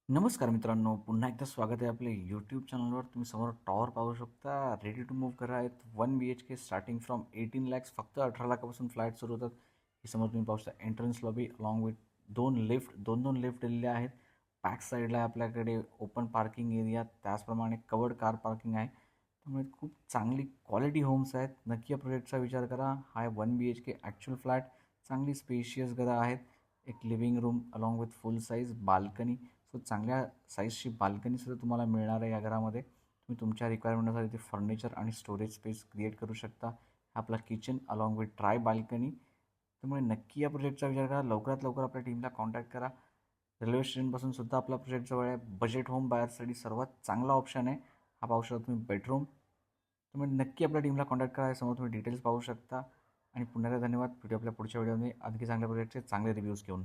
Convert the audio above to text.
नमस्कार मित्रांनो, पुन्हा एकदा स्वागत आहे आपल्या यूट्यूब चॅनलवर. तुम्ही समोर टॉवर पाहू शकता. रेडी टू मूव्ह करा आहेत. 1 BHK स्टार्टिंग फ्रॉम 18 lakhs, फक्त 18 लाखापासून फ्लॅट सुरू होतात. हे समोर तुम्ही पाहू शकता. एंट्रन्स लॉबी अलॉंग विथ दोन लिफ्ट दिलेले आहेत. बॅक साईडला आपल्याकडे ओपन पार्किंग एरिया, त्याचप्रमाणे कवर्ड कार पार्किंग आहे. त्यामुळे खूप चांगली क्वालिटी होम्स आहेत. नक्की या प्रोजेक्टचा विचार करा. हा आहे 1 BHK ॲक्च्युअल फ्लॅट. चांगली स्पेशियस घरं आहेत. एक living room along with full size balcony. So चांगल्या साईजची बाल्कनीसुद्धा तुम्हाला मिळणार आहे या घरामध्ये. तुम्ही तुमच्या रिक्वायरमेंटनुसार इथे फर्निचर आणि स्टोरेज स्पेस क्रिएट करू शकता. हा आपला kitchen along with try balcony. त्यामुळे नक्की या प्रोजेक्टचा विचार करा. लवकरात लवकर आपल्या टीमला कॉन्टॅक्ट करा. रेल्वे स्टेशनपासून सुद्धा आपला प्रोजेक्ट जवळ आहे. बजेट होम बायर्ससाठी सर्वात चांगला ऑप्शन आहे. हा पाहू शकता तुम्ही बेडरूम. तुम्ही नक्की आपल्या टीमला कॉन्टॅक्ट करा. समोर तुम्ही डिटेल्स पाहू शकता. आणि पुन्हा एकदा धन्यवाद. भेटू आपल्या पुढच्या व्हिडिओमध्ये आणखी चांगल्या प्रोजेक्टचे चांगले रिव्ह्यूज घेऊन.